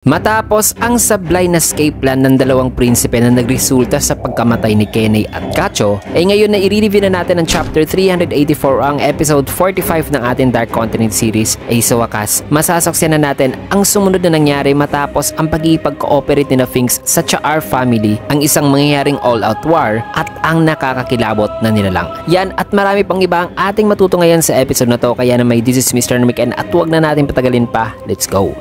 Matapos ang sablay na escape plan ng dalawang prinsipe na nagresulta sa pagkamatay ni Kenney at Cacho, ay ngayon na i-review na natin ang chapter 384 ang episode 45 ng ating Dark Continent series ay sa wakas. Masasaksiyan na natin ang sumunod na nangyari matapos ang pag-ipag-cooperate ni Finks sa Char family, ang isang mangyayaring all-out war at ang nakakakilabot na nilalang. Yan at marami pang iba ang ating matuto ngayon sa episode na to, kaya naman this is Mr. Namiken at huwag na natin patagalin pa. Let's go!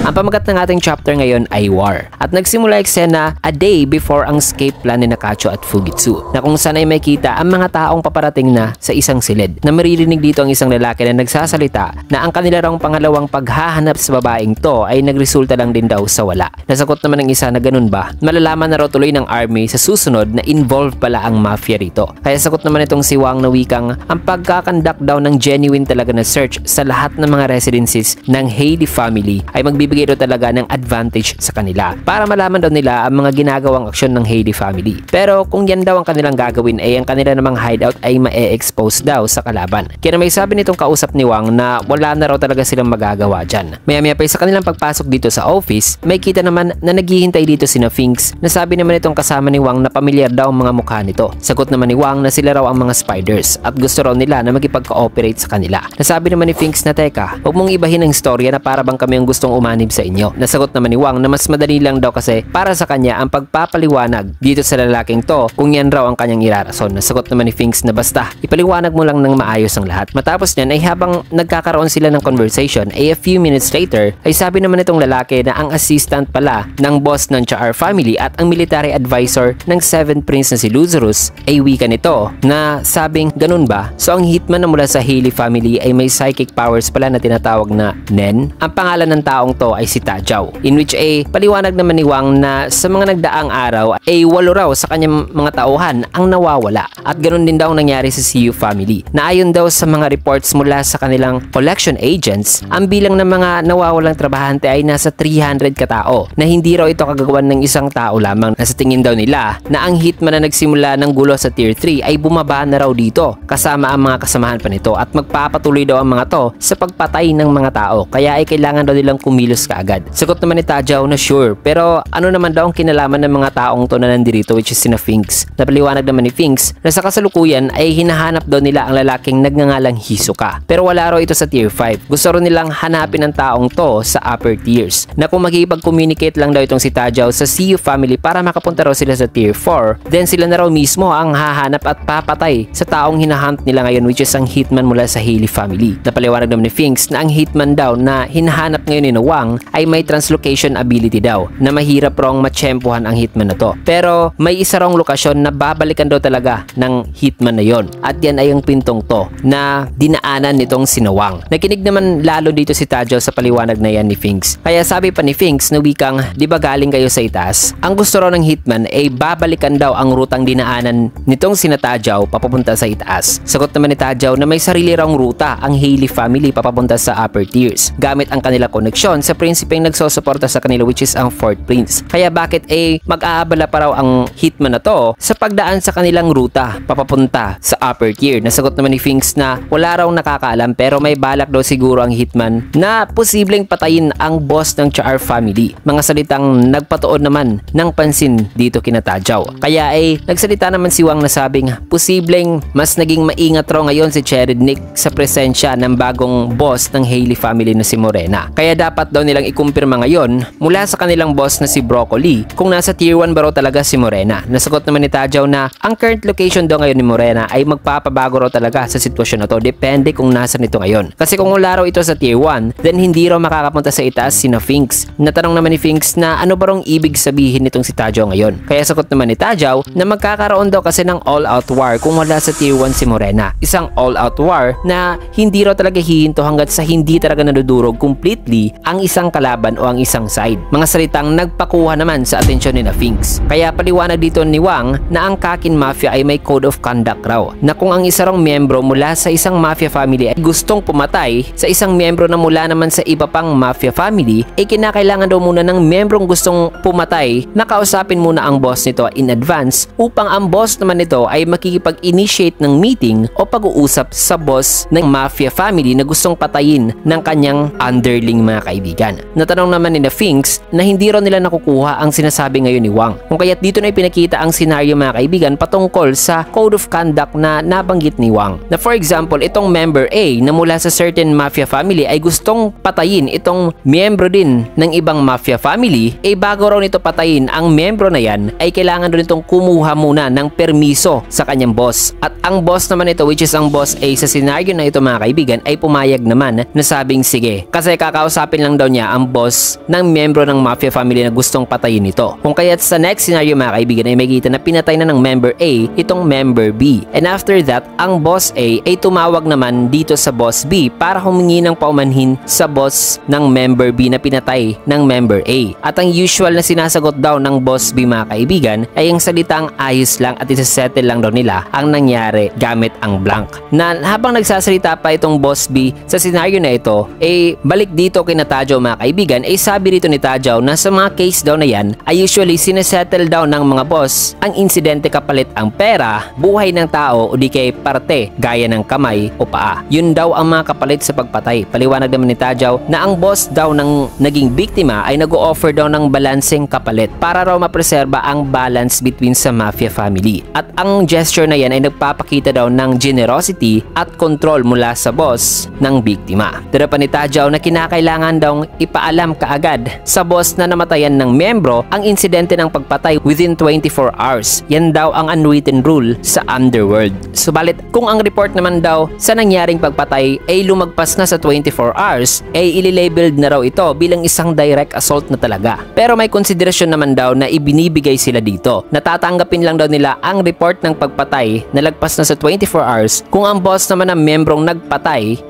Ang pamagat ng ating chapter ngayon ay War. At nagsimula eksena a day before ang escape plan ni Cacho at Fujitsu, na kung saan ay makita ang mga taong paparating na sa isang silid. Na maririnig dito ang isang lalaki na nagsasalita na ang kanila raw pangalawang paghahanap sa babaeng to ay nagresulta lang din daw sa wala. Nasagot naman ng isa na ganun ba? Malalaman na raw tuloy ng army sa susunod na involved pala ang mafia rito. Kaya sagot naman itong si Wang na wikang ang pagkakandak daw ng genuine talaga na search sa lahat ng mga residences ng Haley family ay magbibigay daw talaga ng advantage sa kanila para malaman daw nila ang mga ginagawang aksyon ng Haley family. Pero kung yan daw ang kanilang gagawin ay ang kanila namang hideout ay ma-expose daw sa kalaban. Kaya may sabi nitong kausap ni Wang na wala na raw talaga silang magagawa dyan. Maya-maya pa sa kanilang pagpasok dito sa office, may kita naman na naghihintay dito sina Finks na sabi naman itong kasama ni Wang na pamilyar daw ang mga mukha nito. Sagot naman ni Wang na sila raw ang mga spiders at gusto raw nila na magipag-cooperate sa kanila. Nasabi naman ni Finks na teka, huwag mong ibahin ang istorya na para bang kami ang gustong umanib sa inyo. Nasagot naman ni Wang na mas madali lang daw kasi para sa kanya ang pagpapaliwanag dito sa lalaking to kung yan raw ang kanyang irarason. Nasagot naman ni Finks na basta ipaliwanag mo lang ng maayos ang lahat. Matapos niyan ay habang nagkakaroon sila ng conversation ay a few minutes later ay sabi naman itong lalaki na ang assistant pala ng boss ng Char family at ang military advisor ng 7th Prince na si Lazarus ay wika nito na sabing ganun ba? So ang hitman na mula sa Haley family ay may psychic powers pala na tinatawag na Nen. Ang pangalan ng taong to ay si Tajao, in which ay paliwanag naman ni Wang na sa mga nagdaang araw ay 8 raw sa kanyang mga tauhan ang nawawala at ganoon din daw nangyari sa CU family na ayon daw sa mga reports mula sa kanilang collection agents ang bilang ng mga nawawalang trabahante ay nasa 300 katao na hindi raw ito kagagawan ng isang tao lamang na sa tingin daw nila na ang hitman na nagsimula ng gulo sa tier 3 ay bumaba na raw dito kasama ang mga kasamahan pa nito at magpapatuloy daw ang mga to sa pagpatay ng mga tao kaya ay kailangan daw nilang kumilos kaagad. Sagot naman ni Tajao na sure, pero ano naman daw ang kinalaman ng mga taong to na nandirito which is sina Finks. Napaliwanag naman ni Finks na sa kasalukuyan ay hinahanap daw nila ang lalaking nagngangalang Hisoka. Pero wala raw ito sa tier 5. Gusto rin nilang hanapin ang taong to sa upper tiers. Na kung magkipag-communicate lang daw itong si Tajao sa CU family para makapunta raw sila sa tier 4, then sila na raw mismo ang hahanap at papatay sa taong hinahunt nila ngayon which is ang hitman mula sa Haley family. Napaliwanag naman ni Finks na ang hitman daw na hinahanap ngayon ni Wang ay may translocation ability daw na mahirap rong matsyempohan ang hitman na to. Pero may isa rong lokasyon na babalikan daw talaga ng hitman na yon at yan ay ang pintong to na dinaanan nitong sinawang. Nakinig naman lalo dito si Tajao sa paliwanag na yan ni Finks. Kaya sabi pa ni Finks na wikang di ba galing kayo sa itaas? Ang gusto raw ng hitman ay babalikan daw ang rutang dinaanan nitong sina Tajao papapunta sa itaas. Sagot naman ni Tajao na may sarili raw ruta ang Haley family papapunta sa upper tiers gamit ang kanila koneksyon sa prinsipeng nagsosuporta sa kanila which is ang 4th Prince. Kaya bakit mag-aabala pa raw ang hitman na to sa pagdaan sa kanilang ruta papapunta sa upper tier. Nasagot naman ni Finks na wala raw nakakaalam pero may balak daw siguro ang hitman na posibleng patayin ang boss ng Char family. Mga salitang nagpatuon naman ng pansin dito kina Tajao. Kaya nagsalita naman si Wang na sabing posibleng mas naging maingat raw ngayon si Cherednik sa presensya ng bagong boss ng Haley family na si Morena. Kaya dapat daw nilang ikumpirma ngayon mula sa kanilang boss na si Broccoli kung nasa tier 1 ba raw talaga si Morena. Nasagot naman ni Tajao na ang current location daw ngayon ni Morena ay magpapabago raw talaga sa sitwasyon na to depende kung nasa nito ngayon. Kasi kung wala raw ito sa tier 1 then hindi raw makakapunta sa itaas sina Finks. Natanong naman ni Finks na ano ba raw ibig sabihin nitong si Tajao ngayon. Kaya sagot naman ni Tajao na magkakaroon daw kasi ng all-out war kung wala sa tier 1 si Morena. Isang all-out war na hindi raw talaga hihinto hanggat sa hindi talaga nadudurog completely ang isang isang kalaban o ang isang side. Mga salitang nagpakuha naman sa atensyon ni na Finks. Kaya paliwanag dito ni Wang na ang Kakin Mafia ay may code of conduct raw na kung ang isa rong miyembro mula sa isang mafia family ay gustong pumatay sa isang miyembro na mula naman sa iba pang mafia family, ay kinakailangan daw muna ng miyembrong gustong pumatay na kausapin muna ang boss nito in advance upang ang boss naman nito ay makikipag-initiate ng meeting o pag-uusap sa boss ng mafia family na gustong patayin ng kanyang underling mga kaibigan. Natanong naman ni na Finks na hindi raw nila nakukuha ang sinasabi ngayon ni Wang. Kung kaya't dito na ipinakita ang senaryo mga kaibigan patungkol sa code of conduct na nabanggit ni Wang. Na for example, itong member A na mula sa certain mafia family ay gustong patayin itong miyembro din ng ibang mafia family, bago raw nito patayin ang miyembro na yan ay kailangan rin itong kumuha muna ng permiso sa kanyang boss. At ang boss naman ito, which is ang boss A sa senaryo na ito mga kaibigan, ay pumayag naman na sabing sige. Kasi kakausapin lang daw niya ang boss ng miyembro ng mafia family na gustong patayin ito. Kung kaya't sa next scenario mga kaibigan ay makikita na pinatay na ng member A itong member B. And after that, ang boss A ay tumawag naman dito sa boss B para humingi ng paumanhin sa boss ng member B na pinatay ng member A. At ang usual na sinasagot daw ng boss B mga kaibigan ay ang salitang ayos lang at isasettle lang daw nila ang nangyari gamit ang blank. Na habang nagsasalita pa itong boss B sa senaryo na ito, balik dito kina Tajao mga kaibigan, sabi rito ni Tajao na sa mga case daw na yan ay usually sinesettle daw ng mga boss ang insidente kapalit ang pera, buhay ng tao o di kay parte gaya ng kamay o paa. Yun daw ang mga kapalit sa pagpatay. Paliwanag naman ni Tajao na ang boss daw ng naging biktima ay nag-o-offer daw ng balancing kapalit para raw mapreserba ang balance between sa mafia family. At ang gesture na yan ay nagpapakita daw ng generosity at control mula sa boss ng biktima. Dara pa ni Tajao na kinakailangan daw ipaalam kaagad sa boss na namatayan ng miyembro ang insidente ng pagpatay within 24 hours. Yan daw ang unwritten rule sa underworld. Subalit kung ang report naman daw sa nangyaring pagpatay ay lumagpas na sa 24 hours, ililabeled na raw ito bilang isang direct assault na talaga. Pero may konsiderasyon naman daw na ibinibigay sila dito. Natatanggapin lang daw nila ang report ng pagpatay na lagpas na sa 24 hours kung ang boss naman ng miyembrong nagpatay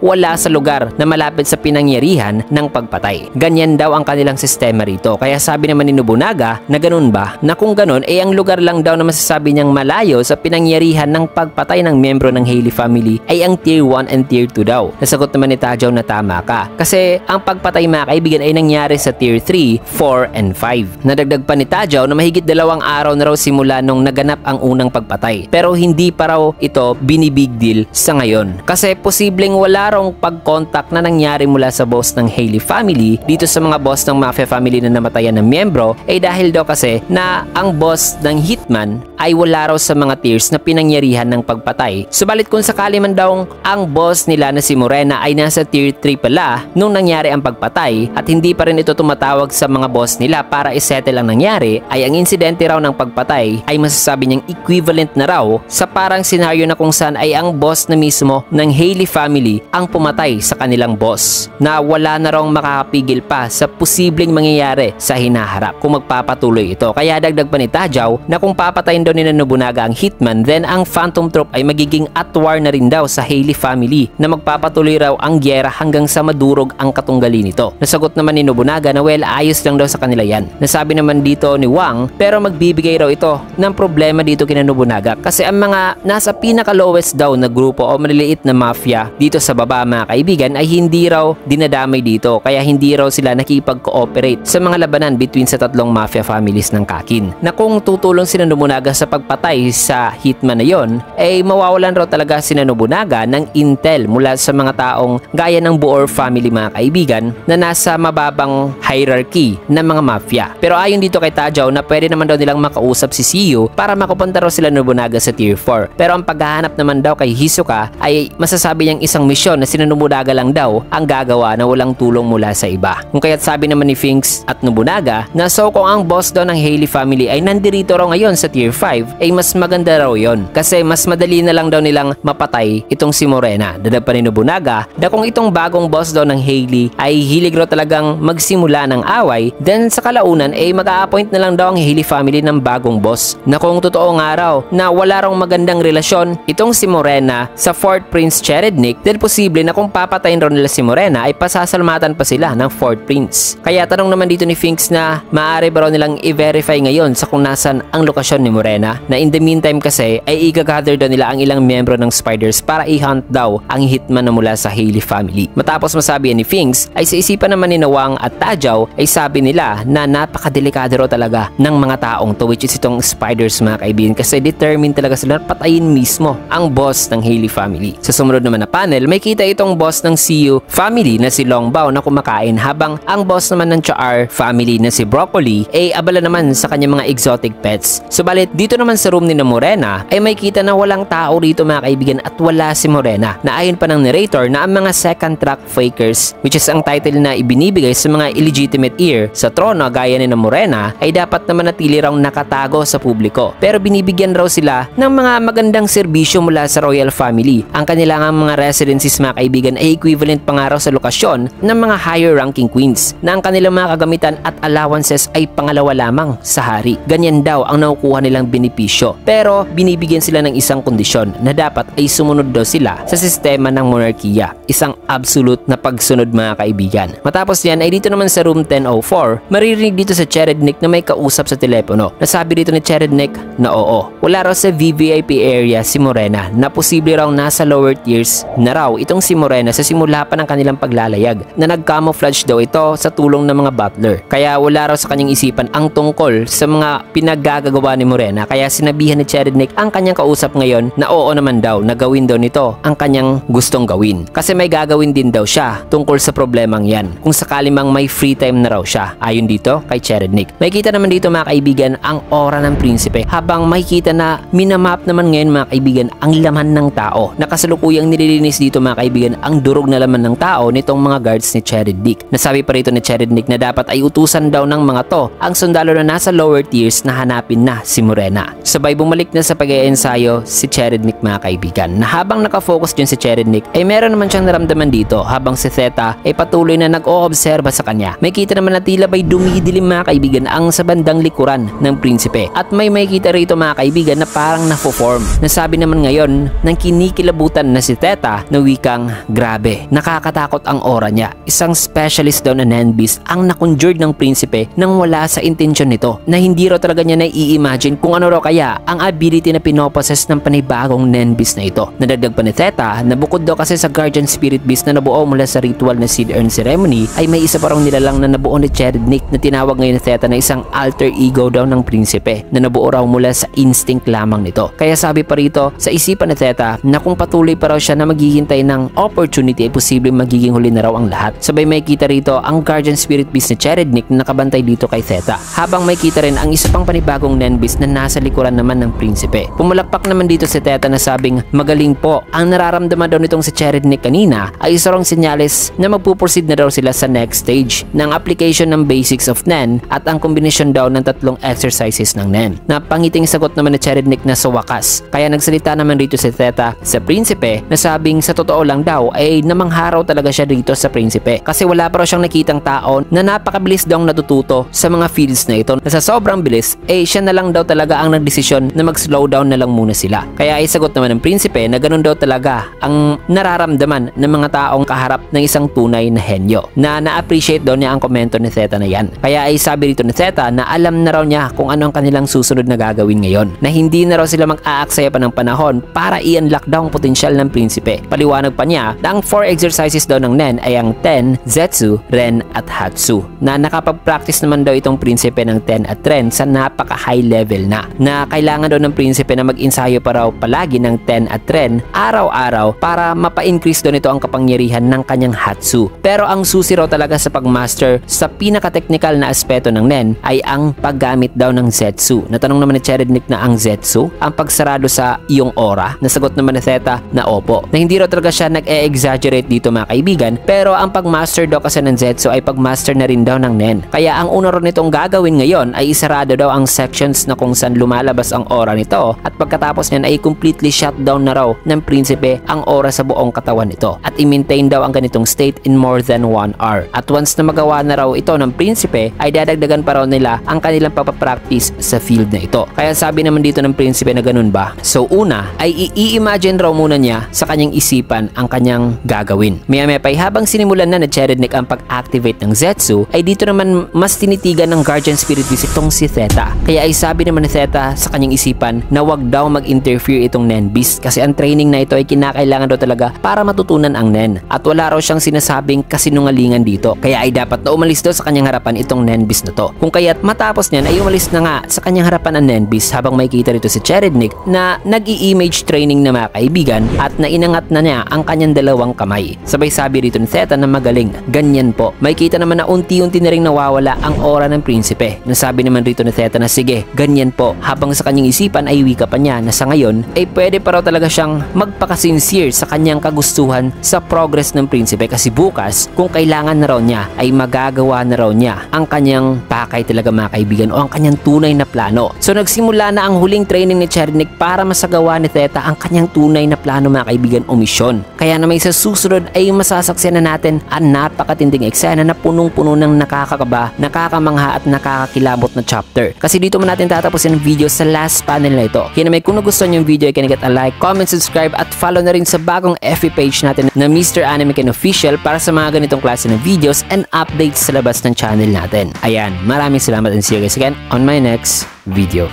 wala sa lugar na malapit sa pinangyarihan ng pagpatay. Ganyan daw ang kanilang sistema rito. Kaya sabi naman ni Nobunaga na ganun ba? Na kung ganun, ang lugar lang daw na masasabi niyang malayo sa pinangyarihan ng pagpatay ng miyembro ng Haley family ay ang tier 1 and tier 2 daw. Nasagot naman ni Tajao na tama ka. Kasi ang pagpatay mga kaibigan ay nangyari sa tier 3, 4, and 5. Nadagdag pa ni Tajao na mahigit 2 araw na raw simula nung naganap ang unang pagpatay. Pero hindi pa raw ito binibig deal sa ngayon. Kasi posibleng wala raw pag-contact na nangyari mula sa boss ng Haley family dito sa mga boss ng mafia family na namatayan ng miyembro dahil daw kasi na ang boss ng hitman ay wala raw sa mga tiers na pinangyarihan ng pagpatay. Subalit kung sakali man daw ang boss nila na si Morena ay nasa tier 3 pala nung nangyari ang pagpatay at hindi pa rin ito tumatawag sa mga boss nila para isettle ang nangyari, ay ang insidente raw ng pagpatay ay masasabi niyang equivalent na raw sa parang senaryo na kung saan ay ang boss na mismo ng Haley family ang pumatay sa kanilang boss na wala na raw makakapigil pa sa posibleng mangyayari sa hinaharap kung magpapatuloy ito. Kaya dagdag pa ni Tajao na kung papatayin daw ni Nobunaga ang hitman, then ang Phantom Troop ay magiging at war na rin daw sa Haley family na magpapatuloy raw ang gyera hanggang sa madurog ang katunggali nito. Nasagot naman ni Nobunaga na ayos lang daw sa kanila yan. Nasabi naman dito ni Wang pero magbibigay raw ito ng problema dito kina Nobunaga kasi ang mga nasa pinaka-lowest daw na grupo o maliliit na mafia dito sa baba mga kaibigan ay hindi raw dinadamay dito, kaya hindi raw sila nakipag-cooperate sa mga labanan between sa tatlong mafia families ng Kakin. Na kung tutulong si Nobunaga sa pagpatay sa hitman na yon, mawawalan raw talaga si Nobunaga ng intel mula sa mga taong gaya ng Boer family mga kaibigan na nasa mababang hierarchy ng mga mafia. Pero ayon dito kay Tajao na pwede naman daw nilang makausap si Siyu para makapunta raw sila Nobunaga sa tier 4. Pero ang paghahanap naman daw kay Hisoka ay masasabi niyang isang misyon na si Nobunaga lang daw ang gagawa na walang tulong mula sa iba. Kung kaya't sabi naman ni Finks at Nobunaga na so kung ang boss daw ng Haley family ay nandirito raw ngayon sa tier 5 mas maganda raw yon kasi mas madali na lang daw nilang mapatay itong si Morena. Dadab pa ni Nobunaga na kung itong bagong boss daw ng Haley ay hilig raw talagang magsimula ng away, then sa kalaunan mag-a-appoint na lang daw ang Haley family ng bagong boss. Na kung totoo nga raw na wala raw magandang relasyon itong si Morena sa 4th Prince Cherednik, then posible na kung papatayin raw nila si Morena ay pasasalamatan pa sila ng 4th Prince. Kaya tanong naman dito ni Finks na maaari ba raw nilang i-verify ngayon sa kung nasan ang lokasyon ni Morena, na in the meantime kasi ay i-gather daw nila ang ilang miyembro ng Spiders para i-hunt daw ang hitman na mula sa Hailey family. Matapos masabi ni Finks ay sa isipan naman ni Wang at Tajao ay sabi nila na napakadelikado raw talaga ng mga taong to, which is itong Spiders mga kaibigan, kasi determined talaga sila patayin mismo ang boss ng Hailey family. Sa sumunod naman na panel may kita itong boss ng Siu family na si Long Bao na kumakain, habang ang boss naman ng Char family na si Broccoli ay abala naman sa kanyang mga exotic pets. Subalit dito naman sa room ni na Morena ay may kita na walang tao rito mga kaibigan at wala si Morena, na ayon pa ng narrator na ang mga second track fakers, which is ang title na ibinibigay sa mga illegitimate heir sa trono gaya ni na Morena, ay dapat naman natili raw nakatago sa publiko, pero binibigyan raw sila ng mga magandang serbisyo mula sa royal family. Ang kanilang mga residencies mga kaibigan ay equivalent pa nga raw sa lokasyon ng mga higher ranking queens, na ang kanilang mga kagamitan at allowances ay pangalawa lamang sa hari. Ganyan daw ang nakukuha nilang benepisyo, pero binibigyan sila ng isang kondisyon na dapat ay sumunod daw sila sa sistema ng monarkiya. Isang absolute na pagsunod mga kaibigan. Matapos yan ay dito naman sa room 1004 maririnig dito sa Cherednik na may kausap sa telepono. Nasabi dito ni Cherednik na oo, wala raw sa VVIP area si Morena, na posible raw nasa lower tiers na raw itong si Morena sa simula pa ng kanilang paglalayag, na nag-camouflage daw ito sa tulong ng mga butler. Kaya wala raw sa kanyang isipan ang tungkol sa mga pinaggagawa ni Morena, kaya sinabihan ni Cherednik ang kanyang kausap ngayon na oo naman daw na gawin daw nito ang kanyang gustong gawin, kasi may gagawin din daw siya tungkol sa problemang yan kung sakali mang may free time na raw siya, ayon dito kay Cherednik. May kita naman dito mga kaibigan ang aura ng prinsipe, habang may kita na minamap naman ngayon mga kaibigan ang laman ng tao, na kasalukuyang nililinis dito mga kaibigan ang durog na laman ng tao nitong mga guards ni Cherednik. Nasabi pa rito ni Cherednik na dapat ay utusan daw ng mga to ang sundalo na nasa lower tiers na hanapin na si Morena. Sabay bumalik na sa pag-iensayo si Cherednik mga kaibigan, na habang nakafocus dyan si Cherednik ay meron naman siyang naramdaman dito, habang si Theta ay patuloy na nag-oobserba sa kanya. May kita naman na tila ba'y dumidilim mga kaibigan ang sa bandang likuran ng prinsipe, at may kita rito mga kaibigan na parang nafo-form. Nasabi naman ngayon ng kinikilabutan na si Theta na wikang grabe, nakakatakot ang aura niya. Isang specialist daw na Nenbeast ang nakonjured ng prinsipe nang wala sa intensyon nito, na hindi raw talaga niya na-i-imagine kung ano raw kaya ang ability na pinoposes ng panibagong Nenbeast na ito. Nadagdag pa ni Theta na bukod daw kasi sa Guardian Spirit Beast na nabuo mula sa ritual na Seed Urn Ceremony, ay may isa pa raw nilalang na nabuo ni Cherednik na tinawag ngayon ni Theta na isang alter ego daw ng prinsipe, na nabuo raw mula sa instinct lamang nito. Kaya sabi pa rito sa isipan ni Theta na kung patuloy pa raw siya na maghihintay ng opportunity ay posibleng magiging huli na raw ang lahat. Sabay may kita rito ang Guardian Spirit Beast ni Cherednik na nakabantay dito kay Theta, habang may kita rin ang isa pang panibagong Nenbeast na nasa likuran naman ng prinsipe. Pumulakpak naman dito si Theta na sabing magaling po. Ang nararamdaman daw nitong si Cherednik kanina ay isa rong senyales na magpuproceed na daw sila sa next stage ng application ng basics of Nen at ang kombinasyon daw ng tatlong exercises ng Nen. Napangiting sagot naman ni Cherednik na sa wakas. Kaya nagsalita naman dito si Theta sa prinsipe na sabing sa totoo lang daw ay namangharaw talaga siya dito sa prinsipe, kasi wala pa raw siyang nakitang tao na napakabilis daw natututo sa mga fields na ito, na sa sobrang bilis siya na lang daw talaga ang nagdesisyon na mag-slow down na lang muna sila. Kaya ay sagot naman ng prinsipe na ganun daw talaga ang nararamdaman ng mga taong kaharap ng isang tunay na henyo, na na-appreciate daw niya ang komento ni Theta na yan. Kaya ay sabi rito ni Theta na alam na raw niya kung ano ang kanilang susunod na gagawin ngayon, na hindi na raw sila mag-aaksaya pa ng panahon para i-unlock daw ang potensyal ng prinsipe. Paliwanag pa niya na ang 4 exercises daw ng Nen ay ang Ten, Zetsu, Ren at Hatsu, na nakapag-practice naman daw itong prinsipe ng Ten at Ren sa napaka-high level na kailangan daw ng prinsipe na mag-ensayo pa raw palagi ng Ten at Ren araw-araw para mapa-increase daw nito ang kapangyarihan ng kanyang Hatsu. Pero ang susi raw talaga sa pag-master sa pinaka-technical na aspeto ng Nen ay ang paggamit daw ng Zetsu. Natanong naman ni Cherednik na ang Zetsu ang pagsarado sa iyong aura. Nasagot naman ni Theta na opo, na hindi raw talaga siya nag-e-exaggerate dito mga kaibigan, pero ang pag-master daw kasi ng Zetsu ay pag-master na rin daw ng Nen. Kaya ang una rin nitong gagawin ngayon ay isarado daw ang sections na kung saan lumalabas ang aura nito, at pagkatapos niyan ay completely shutdown na raw ng prinsipe ang aura sa buong katawan nito, at i-maintain daw ang ganitong state in more than 1 hour. At once na magawa na raw ito ng prinsipe ay dadagdagan pa raw nila ang kanilang papapractice sa field na ito. Kaya sabi naman dito ng prinsipe na ganun ba? So una ay i-imagine raw muna niya sa kanyang isipan ang kanyang gagawin. Maya-maya pa habang sinimulan na ni na Cherednik ang pag-activate ng Zetsu, ay dito naman mas tinitigan ng Guardian Spirit Beast itong si Theta. Kaya ay sabi naman ni Theta sa kanyang isipan na wag daw mag-interfere itong Nen Beast kasi ang training na ito ay kinakailangan daw talaga para matutunan ang Nen. At wala raw siyang sinasabing kasinungalingan dito. Kaya ay dapat na umalis daw sa kanyang harapan itong Nen Beast na to. Kung kaya't matapos niyan ay umalis na nga sa kanyang harapan ang Nen Beast habang may kita rito si Cherednik na nag-i-image training na mga kaibigan at nainangat na niya ang kanyang dalawang kamay. Sabay sabi rito ni Theta na magaling. Ganyan po. May kita naman na unti-unti na ring nawawala ang aura ng prinsipe. Nasabi naman rito ni Theta na sige, ganyan po. Habang sa kanyang isipan ay wika pa niya na sa ngayon ay pwede pa raw talaga siyang magpakasincere sa kanyang kagustuhan sa progress ng prinsipe kasi bukas kung kailangan na raw niya ay magagawa na raw niya ang kanyang pakay talaga mga kaibigan o ang kanyang tunay na plano. So nagsimula na ang huling training ni Cherednik para masagawa ni Theta ang kanyang tunay na plano mga kaibigan o misyon. Kaya na may sa susunod ay masasaksiyan na natin ang napakatinding eksena na punong-puno ng nakakakaba, nakakamangha at nakakakilabot na chapter. Kasi dito man natin tatapusin ang video sa last panel na ito. Kaya na may kung nagustuhan yung video ay kanigat a like, comment, subscribe at follow na rin sa bagong FB page natin na Mr. Anime Ken Official para sa mga ganitong klase ng videos and updates sa labas ng channel natin. Ayan, maraming salamat and see you guys again on my next video.